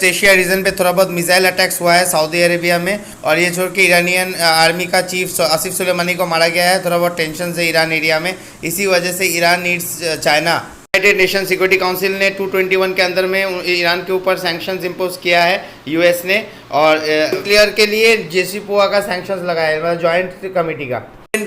Asia region पे थोड़ा बहुत मिसाइल अटैक्स हुआ है सऊदी अरेबिया में, और ये छोड़ के ईरानियन आर्मी का चीफ आसिफ सुलेमानी को मारा गया है। थोड़ा बहुत टेंशन है ईरान एरिया में, इसी वजह से Iran needs China. United nation security council ने 221 के अंदर में ईरान के ऊपर सैंक्शंस इम्पोज किया है यूएस ने, और क्लियर के लिए JCPOA का सैंक्शंस लगाया है, जॉइंट कमेटी का।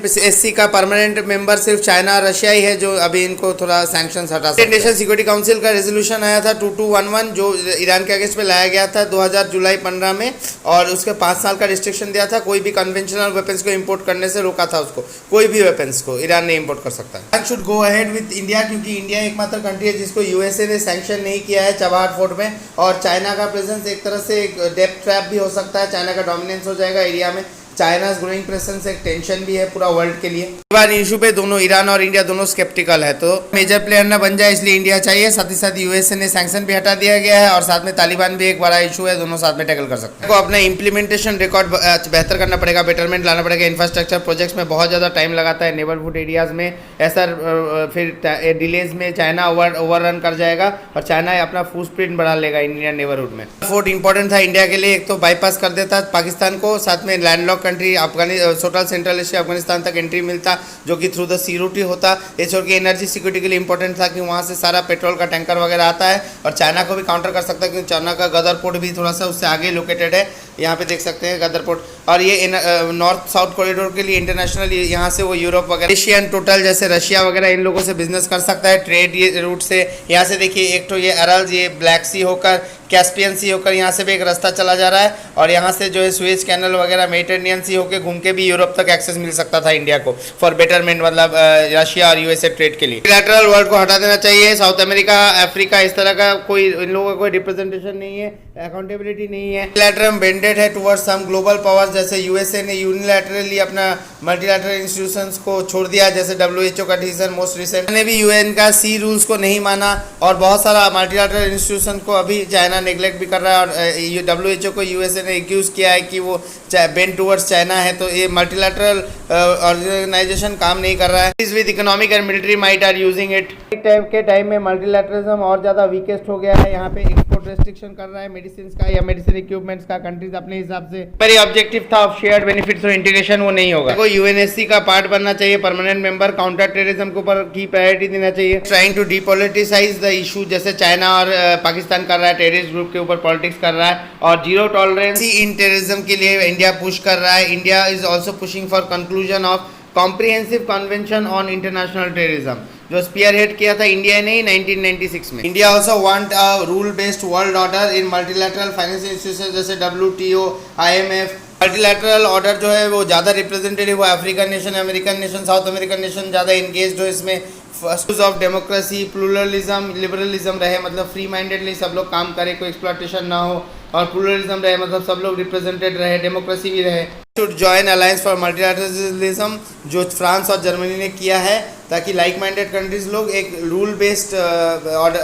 SC का परमानेंट मेंबर सिर्फ चाइना और रशिया ही है जो अभी इनको थोड़ा सैंक्शंस हटा सकते हैं। नेशन सिक्योरिटी काउंसिल का रेजोल्यूशन आया था 2211 जो ईरान के अगेंस्ट पे लाया गया था 2000 जुलाई 15 में, और उसके 5 साल का रिस्ट्रिक्शन दिया था। कोई भी कन्वेंशनल वेपन्स को इंपोर्ट करने से रोका था उसको, कोई भी वेपन्स को ईरान नहीं इंपोर्ट कर सकता है। Should go ahead with India, क्योंकि इंडिया एकमात्र कंट्री है जिसको यूएसए ने सैंक्शन नहीं किया है चबाहार फोर्ट में, और चाइना का प्रेजेंस एक तरह से एक डेप्थ ट्रैप भी हो सकता है। चाइना का डोमिनेंस हो जाएगा एरिया में। चाइना ग्रोइंग प्रेजेंस एक टेंशन भी है पूरा वर्ल्ड के लिए। बार इशू पे दोनों ईरान और इंडिया दोनों स्केप्टिकल है, तो मेजर प्लेयर ना बन जाए इसलिए इंडिया चाहिए। साथ ही साथ यूएसए ने सैंक्शन भी हटा दिया गया है, और साथ में तालिबान भी एक बड़ा इशू है, दोनों साथ में टैकल कर सकते हैं। को अपना इंप्लीमेंटेशन रिकॉर्ड बेहतर करना पड़ेगा, बेटरमेंट लाना पड़ेगा। इंफ्रास्ट्रक्चर प्रोजेक्ट्स में बहुत ज़्यादा टाइम लगाता है नेबरहुड एरियाज में, ऐसा फिर डिलेज में चाइना ओवर रन कर जाएगा और चाइना अपना फुटप्रिंट बढ़ा लेगा इंडियन नेबरहुड में। फोर्ट इंपॉर्टेंट था इंडिया के लिए, एक तो बाईपास कर देता पाकिस्तान को, साथ में landlocked country total Central Asia Afghanistan तक एंट्री मिलता जो कि थ्रू द सी रूट ही होता। ये छोड़ के एनर्जी सिक्योरिटी के लिए इंपॉर्टेंट था कि वहाँ से सारा पेट्रोल का टैंकर वगैरह आता है, और चाइना को भी काउंटर कर सकता है क्योंकि चाइना का गदर पोर्ट भी थोड़ा सा उससे आगे लोकेटेड है। यहाँ पे देख सकते हैं गदर पोर्ट, और ये नॉर्थ साउथ कॉरिडोर के लिए इंटरनेशनल यहाँ से वो यूरोप वगैरह एशियन टोटल जैसे रशिया वगैरह इन लोगों से बिजनेस कर सकता है ट्रेड ये रूट से। यहाँ से देखिए एक तो ये अरल्स, ये ब्लैक सी होकर कैस्पियन सी होकर यहाँ से भी एक रास्ता चला जा रहा है, और यहाँ से जो है सुएज कैनल वगैरह मेडिटेरेनियन सी होकर घूम के भी यूरोप तक एक्सेस मिल सकता था इंडिया को फॉर बेटरमेंट, मतलब रशिया और यूएसए ट्रेड के लिए। बिलैटरल वर्ल्ड को हटा देना चाहिए। साउथ अमेरिका, अफ्रीका, इस तरह का कोई इन लोगों का कोई रिप्रेजेंटेशन नहीं है, अकाउंटेबिलिटी नहीं है। बिलैटरल बेंडेड है टुवर्ड्स सम ग्लोबल पावर्स, जैसे यूएसए ने यूनिलैटरली अपना मल्टीलैटरल इंस्टीट्यूशंस को छोड़ दिया, जैसे WHO का डिसीजन मोस्ट रिसेंट ने भी यूएन का सी रूल्स को नहीं माना, और बहुत सारा मल्टीलैटरल इंस्टीट्यूशन को अभी चाइना नेग्लेक्ट भी कर रहा है, और WHO को यूएसए ने एक्यूज किया है कि वो बेंड टुवर्ड्स चाइना है, तो ये मल्टीलैटरल ऑर्गेनाइजेशन काम नहीं कर रहा है। इस with economic and military might are using it. के टाइम में मल्टीलैटरलिज्म और ज़्यादा वीकेस्ट हो गया है। यहाँ पे एक्सपोर्ट रेस्ट्रिक्शन कर रहा है मेडिसिन का या मेडिसिन इक्विपमेंट्स का कंट्रीज अपने हिसाब से। मेरी ऑब्जेक्टिव था ऑफ शेयर्ड बेनिफिट्स और इंटीग्रेशन, वो नहीं होगा। को यूएनएससी का पार्ट बनना चाहिए, परमानेंट मेंबर, काउंटर टेररिज्म के ऊपर की प्रायोरिटी देना चाहिए। Trying to depoliticise the issue, जैसे चाइना और पाकिस्तान कर रहा है, टेररिस्ट ग्रुप के ऊपर पॉलिटिक्स कर रहा है, और जीरो टॉलरेंस इन टेररिज्म के लिए इंडिया पुश कर रहा है। India is also pushing for conclusion of comprehensive convention on international terrorism, जो स्पीयर हेड किया था इंडिया ने 1996 में। India also want a rule based world order in multilateral financial institution जैसे WTO, IMF। मल्टीलैटरल ऑर्डर जो है वो ज़्यादा रिप्रेजेंटेटिव हो, African nation, American nation, south American nation ज़्यादा इंगेज हो इसमें। First of democracy, pluralism, liberalism रहे, मतलब फ्री माइंडेडली सब लोग काम करें, कोई एक्सप्लॉयटेशन ना हो, और प्लूरलिज्म रहे मतलब सब लोग रिप्रेजेंटेड रहे, डेमोक्रेसी भी रहे। Should join alliance for multilateralism, जो फ्रांस और जर्मनी ने किया है, ताकि लाइक माइंडेड कंट्रीज लोग एक रूल बेस्ड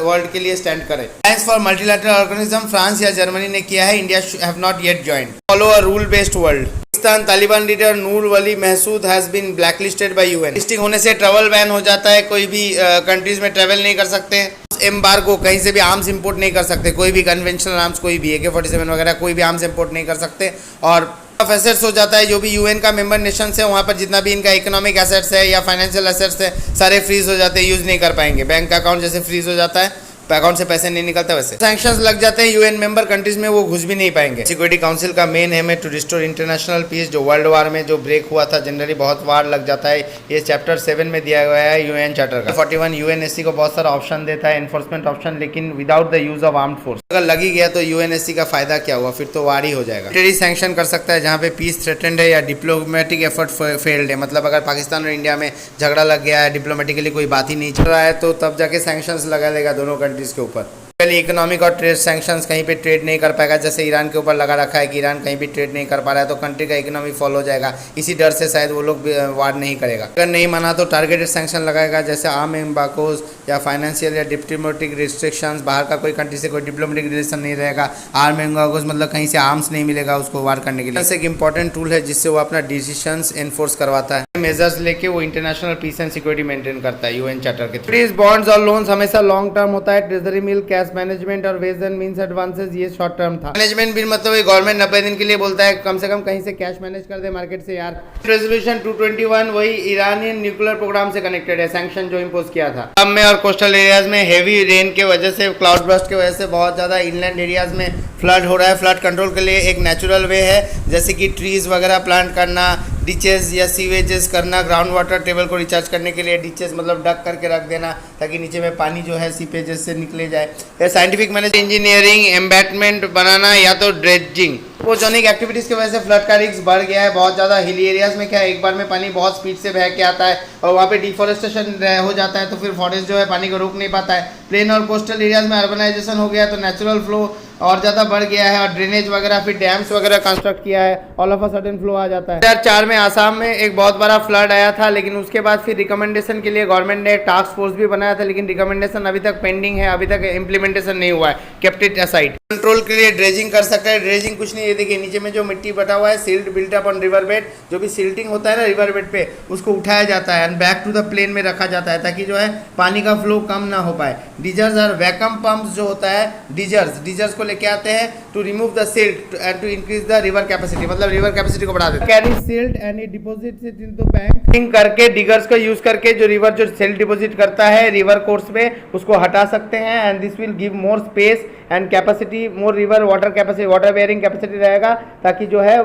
वर्ल्ड के लिए स्टैंड करें। Alliance for multilateral organism France या जर्मनी ने किया है, India have not yet joined. Follow a rule based world. Pakistan Taliban leader Noor Wali Mehsud has been blacklisted by UN. Listing होने से ट्रैवल बैन हो जाता है, कोई भी कंट्रीज में ट्रैवल नहीं कर सकते हैं। एम्बार्गो, कहीं से भी आर्म्स इंपोर्ट नहीं कर सकते, कोई भी कन्वेंशनल आर्म्स, कोई भी AK-47 वगैरह कोई भी आर्म्स इंपोर्ट नहीं कर सकते। और एसेट्स हो जाता है, जो भी यूएन का मेंबर नेशन है वहाँ पर जितना भी इनका इकोनॉमिक एसेट्स है या फाइनेंशियल एसेट्स है सारे फ्रीज हो जाते हैं, यूज़ नहीं कर पाएंगे। बैंक अकाउंट जैसे फ्रीज हो जाता है, अकाउंट से पैसे नहीं निकलते, वैसे सैंक्शंस लग जाते हैं यूएन मेंबर कंट्रीज में, वो घुस भी नहीं पाएंगे। सिक्योरिटी काउंसिल का मेन एम है टू रिस्टोर इंटरनेशनल पीस, जो वर्ल्ड वार में जो ब्रेक हुआ था, जनरली बहुत वार लग जाता है, ये चैप्टर 7 में दिया गया है यूएन चार्टर का। 41 यूएनएससी को बहुत सारा ऑप्शन देता है, एनफोर्समेंट ऑप्शन, लेकिन without the use of armed force. अगर लगी गया तो यूएनएससी का फायदा क्या हुआ, फिर तो वार ही हो जाएगा। मिलिट्री सैंक्शन कर सकता है जहाँ पे पीस थ्रेटेंड है या डिप्लोमेटिक एफर्ट फेल्ड है, मतलब अगर पाकिस्तान और इंडिया में झगड़ा लग गया है, डिप्लोमेटिकली कोई बात ही नहीं चल रहा है, तो तब जाके सैंक्शंस लगा लेगा दोनों कंट्रीज के ऊपर। इकोनॉमिक और ट्रेड सैंक्शंस, कहीं पे ट्रेड नहीं कर पाएगा, जैसे ईरान के ऊपर लगा रखा है कि ईरान कहीं भी ट्रेड नहीं कर पा रहा है, तो कंट्री का इकोनॉमी फॉल हो जाएगा। इसी डर से शायद वो लोग वार नहीं करेगा। अगर नहीं माना तो टारगेटेड सैंक्शन लगाएगा, जैसे आर्म एम्बार्गोज या फाइनेंशियल या डिप्लोमेटिक रिस्ट्रिक्शंस, बाहर का कोई कंट्री से कोई डिप्लोमेटिक रिलेशन नहीं रहेगा। आर्म एम्बार्गोज मतलब कहीं से आर्म्स नहीं मिलेगा उसको वार करने के लिए। एक इंपॉर्टेंट टूल है जिससे वो अपना डिसीजंस एनफोर्स करवाता है। मेजर्स लेके वो international peace and security maintain करता है यूएन चार्टर के थ्रू। इस बॉन्ड्स और लोन्स हमेशा लॉन्ग टर्म होता है। ट्रेजरी मिल, कैश मैनेजमेंट और वेज एंड मींस एडवांसेस ये शॉर्ट टर्म था। मैनेजमेंट बिल मतलब गवर्नमेंट 90 दिन के लिए बोलता है कम से कम कहीं से कैश मैनेज कर दे मार्केट से यार। रेजोल्यूशन 221 वही ईरानियन न्यूक्लियर प्रोग्राम से कनेक्टेड है, सैंक्शन जो इम्पोज किया था। अब में और कोस्टल एरियाज में हेवी रेन के वजह से, क्लाउड बर्स्ट की वजह से बहुत ज़्यादा इनलैंड एरियाज में फ्लड हो रहा है। फ्लड कंट्रोल के लिए एक नेचुरल वे है, जैसे कि ट्रीज वगैरह प्लांट करना, डिचेस या सीवेजेस करना, ग्राउंड वाटर टेबल को रिचार्ज करने के लिए डिचेस मतलब डक करके रख देना ताकि नीचे में पानी जो है सीपेजेस से निकले जाए। या साइंटिफिक मैनेज, इंजीनियरिंग, एम्बैटमेंट बनाना या तो ड्रेजिंग। ओजोनिक एक्टिविटीज़ की वजह से फ्लड का रिस्क बढ़ गया है बहुत ज़्यादा। हिली एरियाज में क्या है, एक बार में पानी बहुत स्पीड से बह के आता है और वहाँ पे डिफॉरेस्टेशन हो जाता है, तो फिर फॉरेस्ट जो है पानी को रोक नहीं पाता है। प्लेन और कोस्टल एरियाज में अर्बनाइजेशन हो गया तो नेचुरल फ्लो और ज़्यादा बढ़ गया है और ड्रेनेज वगैरह फिर डैम्स वगैरह कंस्ट्रक्ट किया है, all of a sudden flow आ जाता है। 2004 में आसाम में एक बहुत बड़ा फ्लड आया था, लेकिन उसके बाद फिर रिकमेंडेशन के लिए गवर्नमेंट ने एक टास्क फोर्स भी बनाया था, लेकिन रिकमेंडेशन अभी तक पेंडिंग है, अभी तक इम्प्लीमेंटेशन नहीं हुआ है, केप्ट इट असाइड। कंट्रोल के लिए ड्रेजिंग कर सकता है। ड्रेजिंग कुछ नहीं है, देखिए नीचे में जो मिट्टी बटा हुआ है, silt built up on river bed, जो भी सिल्टिंग होता है ना रिवर बेड पे, उसको उठाया जाता है and back to the plain में रखा जाता है ताकि जो है पानी का फ्लो कम ना हो पाए। डिजर्स और वैकम पंप्स जो होता है, डिजर्स को लेके आते हैं to remove the silt and to increase the river capacity, मतलब रिवर कैपेसिटी को बढ़ा देते हैं। Carry silt and it deposits it in the bank करके डिगर्स को यूज करके जो रिवर जो सिल्ट डिपॉजिट करता है रिवर कोर्स में, उसको हटा सकते हैं and this will give more space and capacity, more river water capacity, water bearing capacity रहेगा ताकि जो है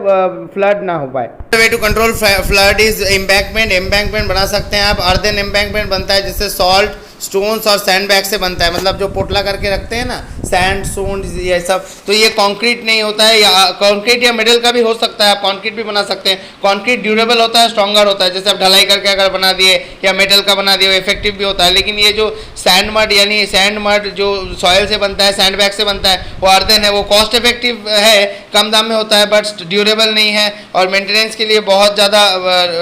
फ्लड ना हो पाए। Way to control flood is embankment बना सकते हैं आप। अर्दन एम्बैंकमेंट बनता है जिससे सॉल्ट, स्टोन्स और सैंड बैग से बनता है, मतलब जो पोटला करके रखते हैं ना सैंड स्टोन ये सब, तो ये कंक्रीट नहीं होता है, या कंक्रीट या मेटल का भी हो सकता है, कंक्रीट भी बना सकते हैं। कंक्रीट ड्यूरेबल होता है, स्ट्रॉन्गर होता है, जैसे आप ढलाई करके अगर बना दिए या मेटल का बना दिए इफेक्टिव भी होता है। लेकिन ये जो सैंड मड यानी सैंड मड जो सॉयल से बनता है, सैंड बैग से बनता है, वो अर्दन है, वो कॉस्ट इफेक्टिव है, कम दाम में होता है, बट ड्यूरेबल नहीं है और मेंटेनेंस के लिए बहुत ज़्यादा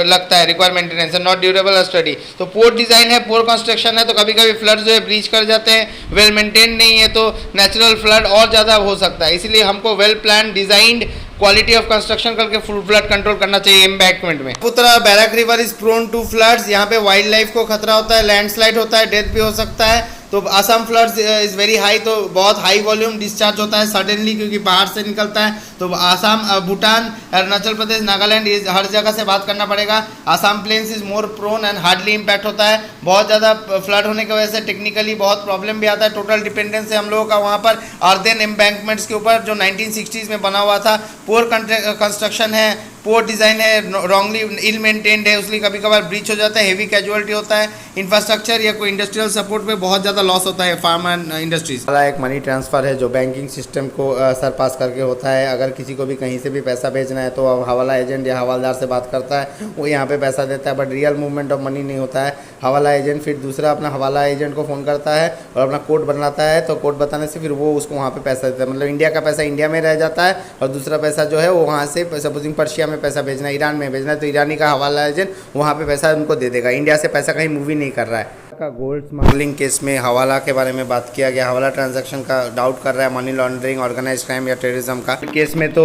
लगता है, require maintenance, not durable study. तो पोर डिज़ाइन है, पोर कंस्ट्रक्शन है, तो कभी कभी फ्लड जो है ब्रीच कर जाते हैं, वेल मेंटेन नहीं है तो नेचुरल फ्लड और ज़्यादा हो सकता है। इसलिए हमको well plan, designed, quality of construction करके फ्लड कंट्रोल करना चाहिए एम्बैंकमेंट में। Putra Barak river is prone to floods, यहाँ पे वाइल्ड लाइफ को खतरा होता है, लैंडस्लाइड होता है, डेथ भी हो सकता है। तो Assam floods is very high, तो बहुत हाई वॉल्यूम डिस्चार्ज होता है सडनली क्योंकि बाहर से निकलता है। तो आसाम, भूटान, अरुणाचल प्रदेश, नागालैंड, हर जगह से बात करना पड़ेगा। Assam plains is more prone and hardly impact होता है। बहुत ज़्यादा फ्लड होने की वजह से टेक्निकली बहुत प्रॉब्लम भी आता है। टोटल डिपेंडेंस है हम लोगों का वहाँ पर अर्दन एम्बैंकमेंट्स के ऊपर जो 1960s में बना हुआ था। पोर कंस्ट्रक्शन है, पोर डिज़ाइन है, रॉन्गली इल मेंटेन्ड है, उसलिए कभी कभार ब्रीच हो जाता है, हेवी कैजुअलिटी होता है। इंफ्रास्ट्रक्चर या कोई इंडस्ट्रियल सपोर्ट पे बहुत ज़्यादा लॉस होता है फार्म एंड इंडस्ट्रीज। एक मनी ट्रांसफ़र है जो बैंकिंग सिस्टम को सरपास करके होता है। अगर किसी को भी कहीं से भी पैसा भेजना है तो हवाला एजेंट या हवालदार से बात करता है, वो यहाँ पे पैसा देता है, but real movement of money नहीं होता है। हवाला एजेंट फिर दूसरा अपना हवाला एजेंट को फ़ोन करता है और अपना कोड बनाता है, तो कोड बताने से फिर वो उसको वहाँ पे पैसा देता है। मतलब इंडिया का पैसा इंडिया में रह जाता है और दूसरा पैसा जो है वो वहाँ से, सपोजिंग पर्शिया में पैसा भेजना है, ईरान में भेजना है, तो ईरानी का हवाला एजेंट वहाँ पे पैसा उनको दे देगा। इंडिया से पैसा कहीं मूव ही नहीं कर रहा है। का गोल्ड स्मगलिंग केस में हवाला के बारे में बात किया गया। हवाला ट्रांजैक्शन का डाउट कर रहा है, मनी लॉन्ड्रिंग, ऑर्गेनाइज क्राइम या टेररिज्म का केस में तो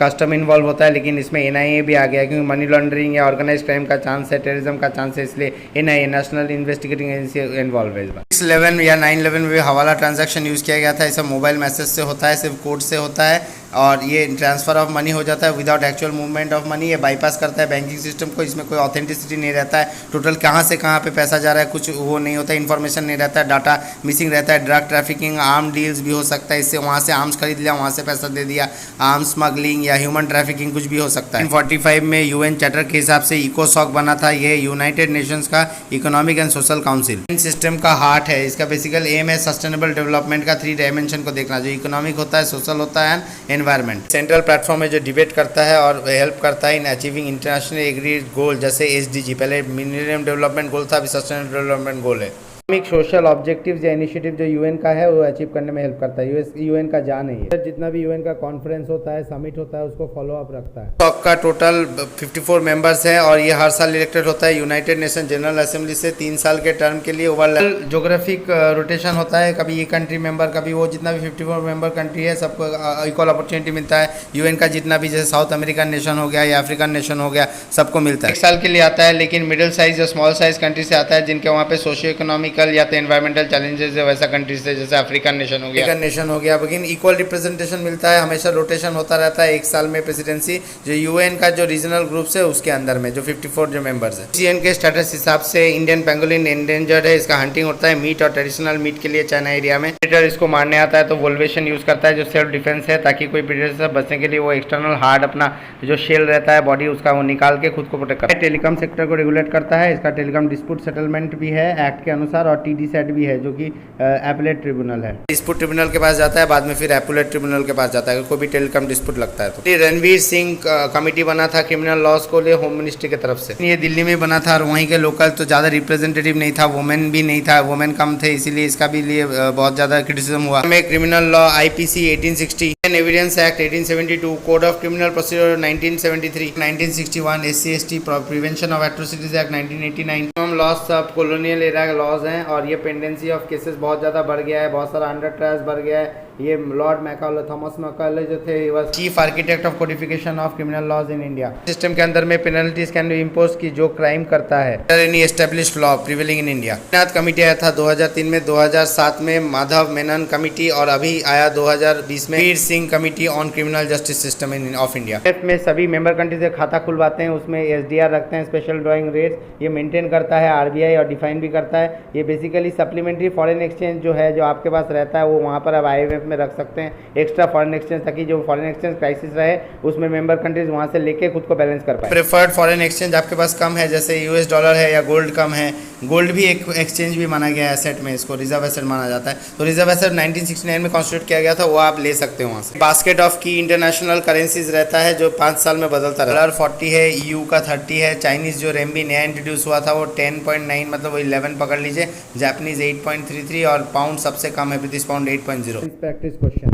कस्टम इन्वॉल्व होता है, लेकिन इसमें एनआईए भी आ गया क्योंकि मनी लॉन्ड्रिंग या ऑर्गेनाइज क्राइम का चांस है, टेररिज्म का चांस है, इसलिए NIA national investigating agency involve है। 611 या 911 में हवाला ट्रांजैक्शन यूज़ किया गया था। इसे मोबाइल मैसेज से होता है, सिर्फ कोड से होता है और ये ट्रांसफ़र ऑफ मनी हो जाता है without actual movement of money. ये बाईपास करता है बैंकिंग सिस्टम को, इसमें कोई ऑथेंटिसिटी नहीं रहता है, टोटल कहाँ से कहाँ पे पैसा जा रहा है कुछ वो नहीं होता है, इन्फॉर्मेशन नहीं रहता है, डाटा मिसिंग रहता है। ड्रग ट्रैफिकिंग, आर्म डील्स भी हो सकता है, इससे वहाँ से आर्म्स खरीद लिया, वहाँ से पैसा दे दिया, आर्म्स स्मगलिंग या ह्यूमन ट्रैफिकिंग कुछ भी हो सकता है। 1945 में यूएन चार्टर के हिसाब से इकोसॉक बना था, ये यूनाइटेड नेशंस का economic and social council system का हार्ट है। इसका बेसिकल एम है सस्टेनेबल डेवलपमेंट का 3 डायमेंशन को देखना, जो इकोनॉमिक होता है, सोशल होता है एंड एनवायरमेंट। सेंट्रल प्लेटफॉर्म है जो डिबेट करता है और हेल्प करता है इन अचीविंग इंटरनेशनल एग्रीड गोल, जैसे एसडीजी, पहले मिलेनियम डेवलपमेंट गोल था, अभी सस्टेनेबल डेवलपमेंट गोल है। इकोनॉमिक सोशल ऑब्जेक्टिव्स या इनिशिएटिव जो यूएन का है वो अचीव करने में हेल्प करता है। यूएन का जान नहीं है, जितना भी यूएन का कॉन्फ्रेंस होता है, समिट होता है, उसको फॉलो अप रखता है। सॉक का टोटल 54 मेंबर्स हैं और ये हर साल इलेक्टेड होता है यूनाइटेड नेशन जनरल असेंबली से 3 साल के टर्म के लिए। ओवरऑल जोग्राफिक रोटेशन होता है, कभी ये कंट्री मेंबर, कभी वो, जितना भी 54 मेंबर कंट्री है सबको इक्वल अपॉर्चुनिटी मिलता है। यूएन का जितना भी, जैसे साउथ अमेरिकन नेशन हो गया या अफ्रीकन नेशन हो गया, सबको मिलता है। 1 साल के लिए आता है, लेकिन मिडिल साइज या स्मॉल साइज कंट्री से आता है जिनके वहाँ पे सोशियो इकोनॉमिकल या तो एनवायरमेंटल चैलेंजेस है, वैसा कंट्री से, जैसे अफ्रीकन नेशन हो गया, लेकिन इक्वल रिप्रेजेंटेशन मिलता है, हमेशा रोटेशन होता रहता है 1 साल में प्रेसिडेंसी, जो यूएन का जो रीजनल ग्रुप्स है उसके अंदर में, जो 54 जो मेंबर्स है। यूएन के स्टेटस हिसाब से इंडियन पेंगोलिन एंडेंजर्ड है, इसका हंटिंग होता है मीट और ट्रेडिशनल मीट के लिए चाइना एरिया में। प्रेडेटर इसको मारने आता है तो वोल्वेशन यूज करता है जो सेल्फ डिफेंस है, ताकि कोई प्रेडेटर से बचने के लिए वो एक्सटर्नल हार्ड अपना जो शेल रहता है बॉडी उसका, वो निकाल के खुद को प्रोटेक्ट करता है। टेलीकॉम सेक्टर को रेगुलेट करता है, इसका टेलीकॉम डिस्प्यूट सेटलमेंट भी है एक्ट के अनुसार, और टीडीसैट भी है जो कि एपेलेट ट्रिब्यूनल है। डिस्प्यूट ट्रिब्यूनल के पास जाता है, बाद में फिर एपेलेट ट्रिब्यूनल के पास जाता है कोई भी टेलीकॉम डिस्प्यूट लगता है तो। रणवीर सिंह कमेटी बना था क्रिमिनल लॉस को लिए होम मिनिस्ट्री की तरफ से। ये दिल्ली में बना था और वहीं के लोकल तो ज़्यादा रिप्रेजेंटेटिव नहीं था, वुमेन भी नहीं था, वुमेन कम थे, इसीलिए इसका भी लिए बहुत ज़्यादा क्रिटिसिज्म हुआ। में criminal law IPC 1860, evidence act 1872, code of criminal procedure 1973, 1961, SC/ST prevention of atrocities act 1989, loss सब कॉलोनियल एरा के लॉज हैं, और ये पेंडेंसी ऑफ केसेस बहुत ज़्यादा बढ़ गया है, बहुत सारा अंडर ट्रायल्स बढ़ गया है। ये लॉर्ड मैकाले, थॉमस मैकाले जो थे, वह chief architect of codification of criminal laws in India. System के अंदर में पेनल्टीज कैन बी इम्पोज की जो क्राइम करता है any established law prevailing in India. Committee आया था 2003 में, 2007 में माधव मेनन कमेटी, और अभी आया 2020 में Veer Singh committee on criminal justice system in of India. में सभी मेंबर कंट्री से खाता खुलवाते हैं, उसमें SDR रखते हैं, स्पेशल ड्राइंग रेट्स ये मेंटेन करता है RBI, और डिफाइन भी करता है। ये बेसिकली सप्लीमेंट्री फॉरेन एक्सचेंज जो है, जो आपके पास रहता है, वो वहाँ पर अब IMF में रख सकते हैं एक्स्ट्रा फॉरेन एक्सचेंज, ताकि जो फॉरेन एक्सचेंज क्राइसिस रहे उसमें मेंबर कंट्रीज वहाँ से लेके खुद को बैलेंस कर पाए। प्रेफर्ड फॉरेन एक्सचेंज आपके पास कम है, जैसे US डॉलर है या गोल्ड कम है, गोल्ड भी एक एक्सचेंज भी माना गया है एसेट में, इसको रिजर्व एसेट माना जाता है, तो रिजर्व एसेट 1969 में कॉन्स्टिट्यूट किया गया था, वो आप ले सकते हो वहाँ से। बास्केट ऑफ की इंटरनेशनल करेंसीज रहता है जो 5 साल में बदलता रहता है। डॉलर 40 है, EU का 30 है, चाइनीज जो रेमबी नया इंट्रोड्यूस हुआ था वो 10.9 मतलब वो 11 पकड़ लीजिए, जापानीज 8.33, और पाउंड सबसे कम है, ब्रिटिश पाउंड 8.0। Practice question